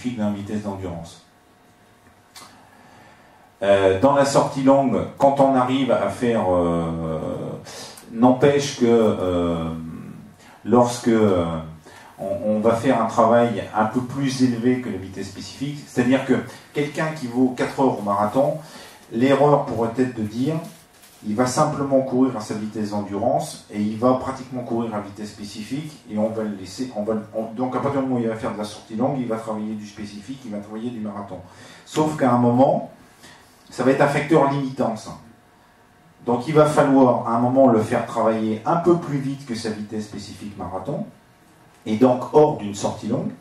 spécifique dans la vitesse d'endurance. Dans la sortie longue, quand on arrive à faire... n'empêche que lorsque on va faire un travail un peu plus élevé que la vitesse spécifique, c'est-à-dire que quelqu'un qui vaut 4 heures au marathon, l'erreur pourrait être de dire il va simplement courir à sa vitesse d'endurance et il va pratiquement courir à vitesse spécifique et on va le laisser. Donc à partir du moment où il va faire de la sortie longue, il va travailler du spécifique, il va travailler du marathon. Sauf qu'à un moment, ça va être un facteur limitant, ça. Donc il va falloir à un moment le faire travailler un peu plus vite que sa vitesse spécifique marathon, et donc hors d'une sortie longue,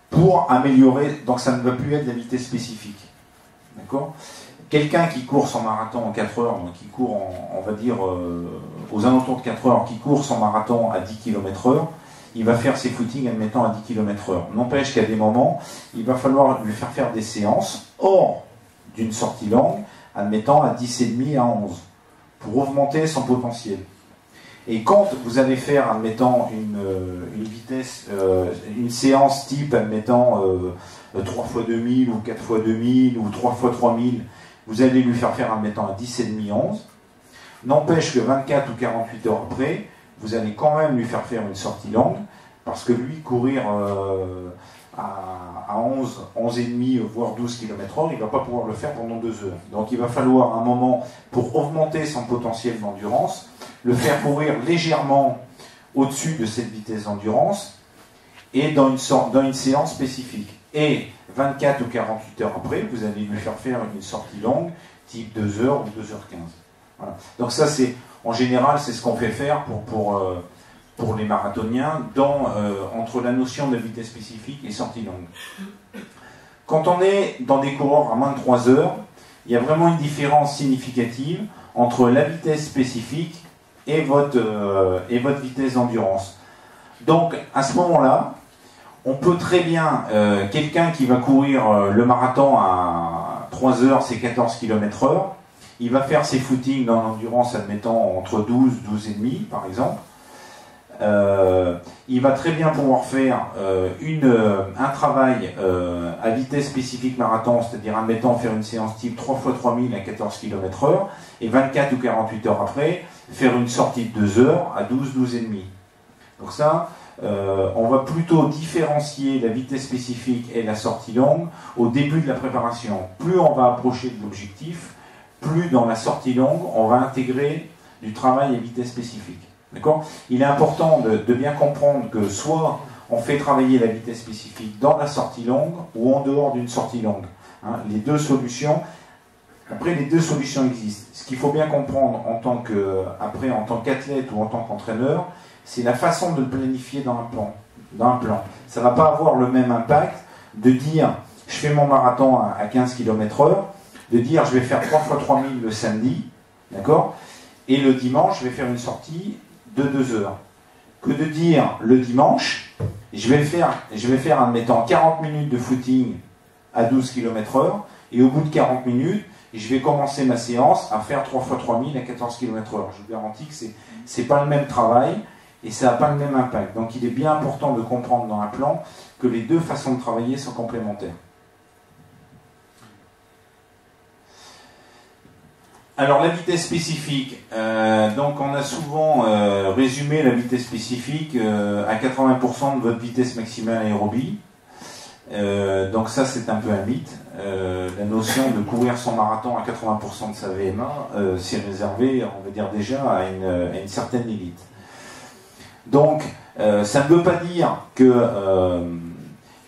pour améliorer, donc ça ne va plus être la vitesse spécifique. D'accord ? Quelqu'un qui court son marathon en 4 heures, qui court, on va dire, aux alentours de 4 heures, qui court son marathon à 10 km/h, il va faire ses footings, admettant, à 10 km/h. N'empêche qu'à des moments, il va falloir lui faire des séances hors d'une sortie longue, admettant à 10,5 à 11, pour augmenter son potentiel. Et quand vous allez faire, admettant, une vitesse, une séance type, admettant 3 x 2000 ou 4 x 2000 ou 3 x 3000, vous allez lui faire, admettant, à 10,5, 11. N'empêche que 24 ou 48 heures après, vous allez quand même lui faire une sortie longue, parce que lui, courir à 11, 11,5, voire 12 km/h, il ne va pas pouvoir le faire pendant 2 heures. Donc il va falloir un moment, pour augmenter son potentiel d'endurance, le faire courir légèrement au-dessus de cette vitesse d'endurance et dans une séance spécifique. Et 24 ou 48 heures après, vous allez lui faire une sortie longue, type 2 heures ou 2h15. Voilà. Donc ça, en général, c'est ce qu'on fait faire pour les marathoniens entre la notion de vitesse spécifique et sortie longue. Quand on est dans des coureurs à moins de 3 heures, il y a vraiment une différence significative entre la vitesse spécifique et votre vitesse d'endurance. Donc, à ce moment-là, on peut très bien, quelqu'un qui va courir le marathon à 3 heures, c'est 14 km/h, il va faire ses footings dans l'endurance, admettant entre 12, 12,5 par exemple. Il va très bien pouvoir faire un travail à vitesse spécifique marathon, c'est-à-dire admettant faire une séance type 3 x 3000 à 14 km/h, et 24 ou 48 heures après, faire une sortie de 2 heures à 12, 12,5. Donc ça, on va plutôt différencier la vitesse spécifique et la sortie longue au début de la préparation. Plus on va approcher de l'objectif, plus dans la sortie longue, on va intégrer du travail à vitesse spécifique. D'accord ? Il est important de bien comprendre que soit on fait travailler la vitesse spécifique dans la sortie longue ou en dehors d'une sortie longue. Hein, les deux solutions. Après, les deux solutions existent. Ce qu'il faut bien comprendre en tant qu'athlète ou en tant qu'entraîneur, c'est la façon de le planifier dans un plan. Ça ne va pas avoir le même impact de dire je fais mon marathon à 15 km/h, de dire je vais faire 3 x 3000 le samedi, d'accord ? Et le dimanche, je vais faire une sortie de 2 heures. Que de dire le dimanche, je vais faire admettant 40 minutes de footing à 12 km/h, et au bout de 40 minutes, je vais commencer ma séance à faire 3 x 3000 à 14 km/h. Je vous garantis que c'est pas le même travail et ça n'a pas le même impact. Donc il est bien important de comprendre dans un plan que les deux façons de travailler sont complémentaires. Alors la vitesse spécifique, donc on a souvent résumé la vitesse spécifique à 80% de votre vitesse maximale aérobie. Donc ça c'est un peu un mythe. La notion de courir son marathon à 80% de sa VMA, c'est réservé, on va dire déjà, à une certaine élite. Donc ça ne veut pas dire que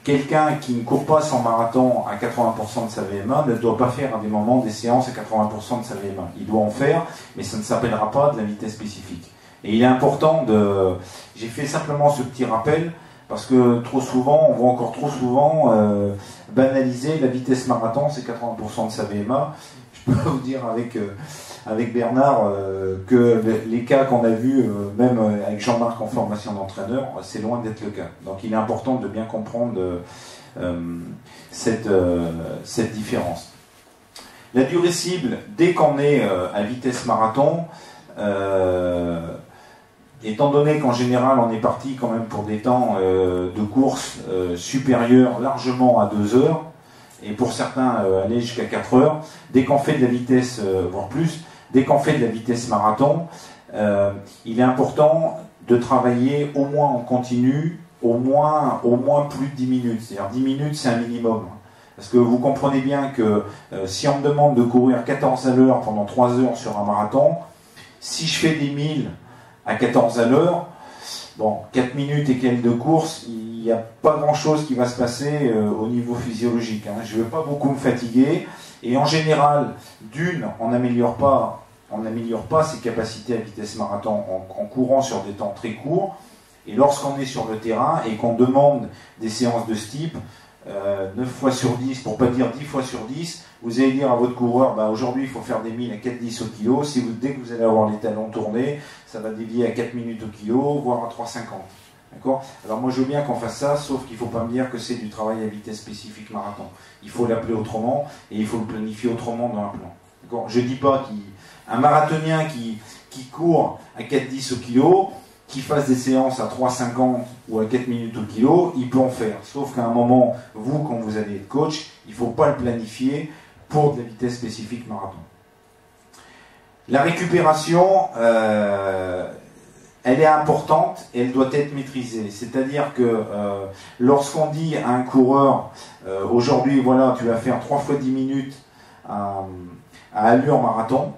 quelqu'un qui ne court pas son marathon à 80% de sa VMA ne doit pas faire à des moments des séances à 80% de sa VMA. Il doit en faire, mais ça ne s'appellera pas de la vitesse spécifique. Et il est important J'ai fait simplement ce petit rappel, parce que trop souvent, on va encore trop souvent banaliser la vitesse marathon, c'est 80% de sa VMA. Je peux vous dire avec Bernard que les cas qu'on a vus, même avec Jean-Marc en formation d'entraîneur, c'est loin d'être le cas. Donc il est important de bien comprendre cette différence. La durée cible, dès qu'on est à vitesse marathon, étant donné qu'en général on est parti quand même pour des temps de course supérieurs largement à 2 heures, et pour certains aller jusqu'à 4 heures, dès qu'on fait de la vitesse, voire plus, dès qu'on fait de la vitesse marathon, il est important de travailler au moins en continu, au moins plus de 10 minutes. C'est-à-dire 10 minutes, c'est un minimum. Parce que vous comprenez bien que si on me demande de courir 14 à l'heure pendant 3 heures sur un marathon, si je fais des 1000 à 14 à l'heure, bon, 4 minutes et quelques de course, il n'y a pas grand-chose qui va se passer au niveau physiologique. Hein. Je ne vais pas beaucoup me fatiguer. Et en général, on n'améliore pas ses capacités à vitesse marathon en courant sur des temps très courts. Et lorsqu'on est sur le terrain et qu'on demande des séances de ce type, 9 fois sur 10, pour pas dire 10 fois sur 10, vous allez dire à votre coureur, bah, aujourd'hui il faut faire des 1000 à 4,10 au kilo. Dès que vous allez avoir les talons tournés, ça va dévier à 4 minutes au kilo, voire à 3,50. D'accord ? Alors moi je veux bien qu'on fasse ça, sauf qu'il ne faut pas me dire que c'est du travail à vitesse spécifique marathon. Il faut l'appeler autrement et il faut le planifier autrement dans un plan. D'accord ? Je ne dis pas qu'un marathonien qui court à 4,10 au kilo, qui fasse des séances à 3,50 ou à 4 minutes au kilo, il peut en faire. Sauf qu'à un moment, vous, quand vous allez être coach, il ne faut pas le planifier pour de la vitesse spécifique marathon. La récupération, elle est importante et elle doit être maîtrisée. C'est-à-dire que lorsqu'on dit à un coureur, aujourd'hui, voilà, tu vas faire 3 fois 10 minutes à allure marathon,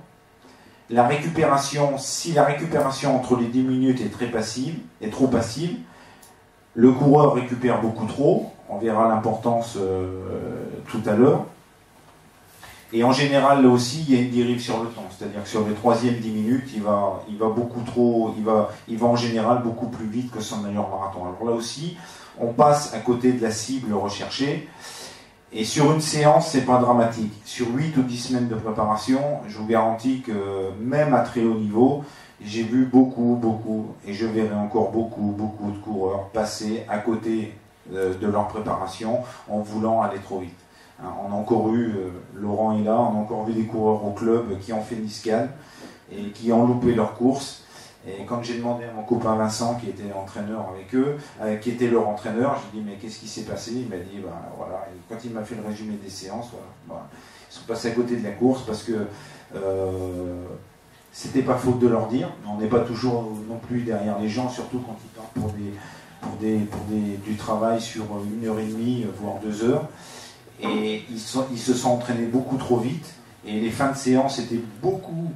la récupération, si la récupération entre les 10 minutes est trop passive, le coureur récupère beaucoup trop, on verra l'importance tout à l'heure. Et en général, là aussi, il y a une dérive sur le temps. C'est-à-dire que sur les 3e 10 minutes, il va beaucoup trop, il va en général beaucoup plus vite que son meilleur marathon. Alors là aussi, on passe à côté de la cible recherchée. Et sur une séance, c'est pas dramatique. Sur 8 ou 10 semaines de préparation, je vous garantis que même à très haut niveau, j'ai vu beaucoup, et je verrai encore beaucoup de coureurs passer à côté de leur préparation en voulant aller trop vite. Hein, on a encore eu, Laurent est là, on a encore vu des coureurs au club qui ont fait une escale et qui ont loupé leur course. Et quand j'ai demandé à mon copain Vincent, qui était entraîneur avec eux, qui était leur entraîneur, j'ai dit mais qu'est-ce qui s'est passé? Il m'a dit voilà. Et quand il m'a fait le résumé des séances, voilà, ils sont passés à côté de la course parce que c'était pas faute de leur dire. On n'est pas toujours non plus derrière les gens, surtout quand ils partent pour du travail sur 1h30 voire 2 heures. Et ils se sont entraînés beaucoup trop vite. Et les fins de séance étaient beaucoup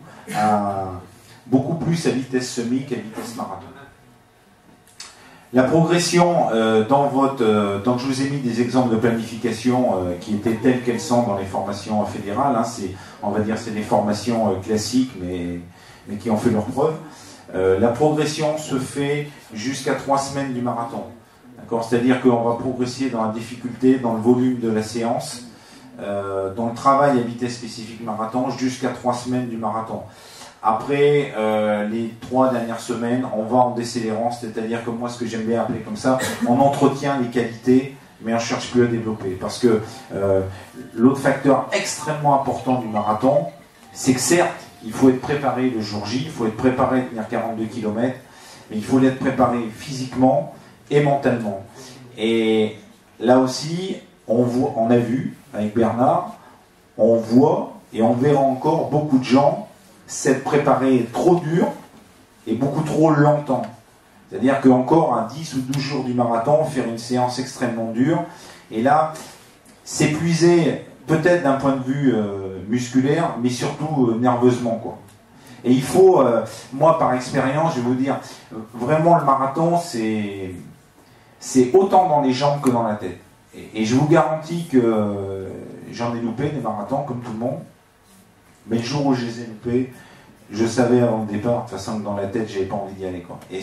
plus à vitesse semi qu'à vitesse marathon. La progression, donc je vous ai mis des exemples de planification qui étaient telles qu'elles sont dans les formations fédérales. Hein, c'est des formations classiques, mais qui ont fait leur preuve. La progression se fait jusqu'à 3 semaines du marathon. C'est-à-dire qu'on va progresser dans la difficulté, dans le volume de la séance, dans le travail à vitesse spécifique marathon, jusqu'à 3 semaines du marathon. Après les 3 dernières semaines, on va en décélérance, c'est-à-dire que moi, ce que j'aime bien appeler comme ça, on entretient les qualités, mais on ne cherche plus à développer. Parce que l'autre facteur extrêmement important du marathon, c'est que certes, il faut être préparé le jour J, il faut être préparé à tenir 42 km, mais il faut l'être préparé physiquement et mentalement. Et là aussi, on a vu, avec Bernard, on voit et on verra encore beaucoup de gens s'être préparés trop dur et beaucoup trop longtemps. C'est-à-dire qu'encore à 10 ou 12 jours du marathon, faire une séance extrêmement dure, et là, s'épuiser peut-être d'un point de vue musculaire, mais surtout nerveusement, quoi. Et il faut, moi par expérience, je vais vous dire, vraiment le marathon, c'est autant dans les jambes que dans la tête. Et je vous garantis que j'en ai loupé des marathons, comme tout le monde, mais le jour où je les ai loupés, je savais avant le départ, de toute façon, que dans la tête, j'avais pas envie d'y aller, quoi. Et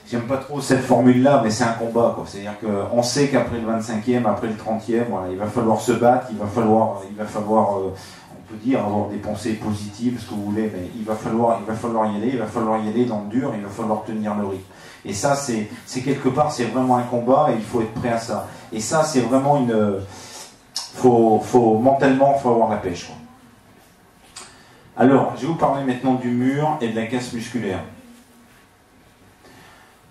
j'aime pas trop cette formule-là, mais c'est un combat, quoi. C'est-à-dire qu'on sait qu'après le 25e, après le 30e, voilà, il va falloir se battre, il va falloir on peut dire, avoir des pensées positives, ce que vous voulez, mais il va falloir y aller dans le dur, il va falloir tenir le rythme. Et ça, c'est quelque part, c'est vraiment un combat, et il faut être prêt à ça. Et ça, c'est vraiment mentalement, faut avoir la pêche, quoi. Alors, je vais vous parler maintenant du mur et de la casse musculaire.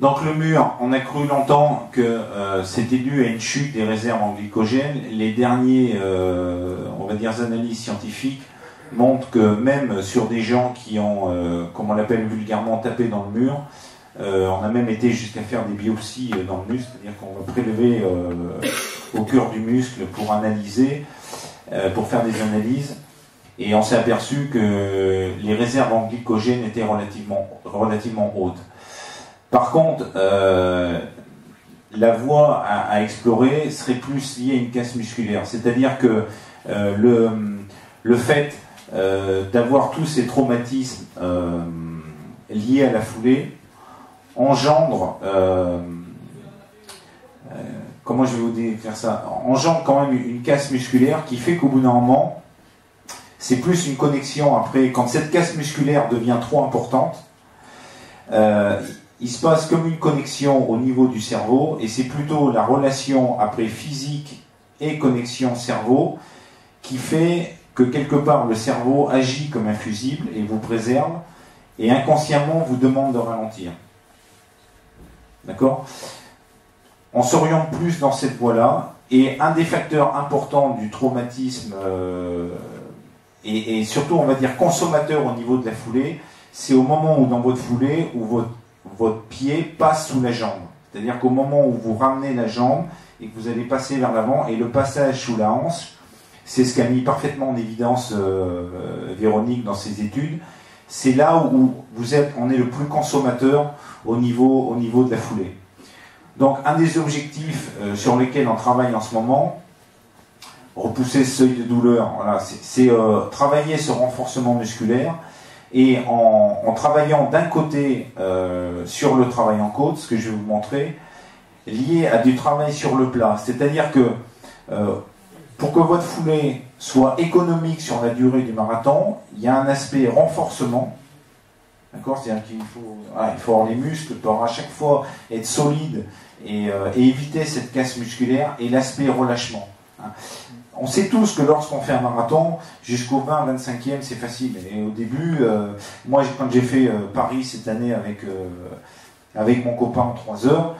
Donc le mur, on a cru longtemps que c'était dû à une chute des réserves en glycogène. Les derniers, on va dire, analyses scientifiques montrent que même sur des gens qui ont, comme on l'appelle vulgairement, tapé dans le mur, on a même été jusqu'à faire des biopsies dans le muscle, c'est-à-dire qu'on va prélever au cœur du muscle pour analyser, pour faire des analyses, et on s'est aperçu que les réserves en glycogène étaient relativement hautes. Par contre, la voie à explorer serait plus liée à une casse musculaire, c'est-à-dire que le fait d'avoir tous ces traumatismes liés à la foulée engendre, comment je vais vous décrire ça, engendre quand même une casse musculaire qui fait qu'au bout d'un moment, c'est plus une connexion après, quand cette casse musculaire devient trop importante, il se passe comme une connexion au niveau du cerveau, et c'est plutôt la relation après physique et connexion cerveau qui fait que quelque part le cerveau agit comme un fusible et vous préserve, et inconsciemment vous demande de ralentir. D'accord ? On s'oriente plus dans cette voie-là, et un des facteurs importants du traumatisme, et surtout on va dire consommateur au niveau de la foulée, c'est au moment où dans votre foulée, où votre pied passe sous la jambe. C'est-à-dire qu'au moment où vous ramenez la jambe, et que vous allez passer vers l'avant, et le passage sous la hanche, c'est ce qu'a mis parfaitement en évidence Véronique dans ses études, c'est là où on est le plus consommateur au niveau de la foulée. Donc un des objectifs sur lesquels on travaille en ce moment, repousser ce seuil de douleur, voilà, c'est travailler ce renforcement musculaire, et en travaillant d'un côté sur le travail en côte, ce que je vais vous montrer, lié à du travail sur le plat. C'est-à-dire que pour que votre foulée soit économique sur la durée du marathon, il y a un aspect renforcement. D'accord ? C'est-à-dire qu'il faut avoir les muscles pour à chaque fois être solide et éviter cette casse musculaire, et l'aspect relâchement. On sait tous que lorsqu'on fait un marathon, jusqu'au 20-25e, c'est facile. Et au début, moi, quand j'ai fait Paris cette année avec mon copain en 3 heures,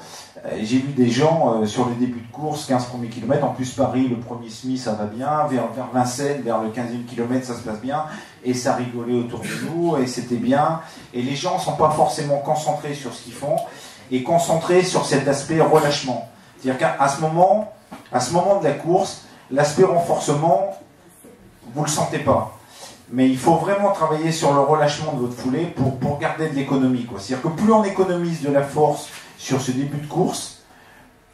j'ai vu des gens sur les débuts de course, 15 premiers kilomètres. En plus, Paris, le premier semi, ça va bien. Vers Vincennes, vers le 15e kilomètre, ça se passe bien. Et ça rigolait autour de nous, et c'était bien. Et les gens ne sont pas forcément concentrés sur ce qu'ils font, et concentrés sur cet aspect relâchement. C'est-à-dire qu'à ce moment de la course, l'aspect renforcement, vous ne le sentez pas. Mais il faut vraiment travailler sur le relâchement de votre foulée pour garder de l'économie. C'est-à-dire que plus on économise de la force sur ce début de course,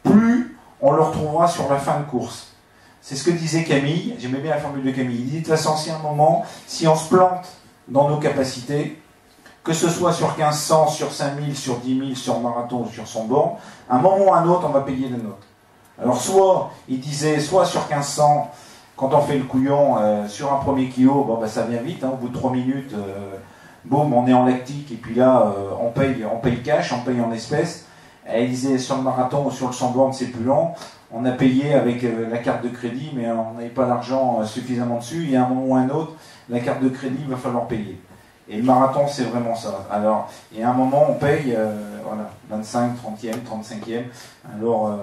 plus on le retrouvera sur la fin de course. C'est ce que disait Camille, j'aimais bien la formule de Camille. Il dit de toute façon, si à un moment, si on se plante dans nos capacités, que ce soit sur 1500, sur 5000, sur 10 000, sur marathon ou sur son borne, à un moment ou à un autre, on va payer la note. Alors soit, il disait, soit sur 1500, quand on fait le couillon, sur un premier kilo, bon, ça vient vite, au bout de 3 minutes, boum, on est en lactique, et puis là, on paye cash, on paye en espèces. Et il disait, sur le marathon ou sur le 100 bornes, c'est plus long, on a payé avec la carte de crédit, mais on n'avait pas l'argent suffisamment dessus, et à un moment ou à un autre, la carte de crédit, il va falloir payer. Et le marathon, c'est vraiment ça. Alors, et à un moment, on paye, 25, 30e, 35e. Alors,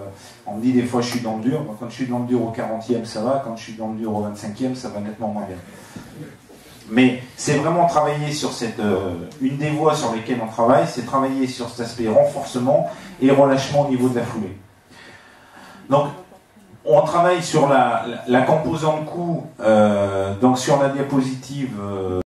on me dit des fois, je suis dans le dur. Quand je suis dans le dur au 40e, ça va. Quand je suis dans le dur au 25e, ça va nettement moins bien. Mais c'est vraiment travailler sur une des voies sur lesquelles on travaille, c'est travailler sur cet aspect renforcement et relâchement au niveau de la foulée. Donc, on travaille sur la composante cou, donc sur la diapositive.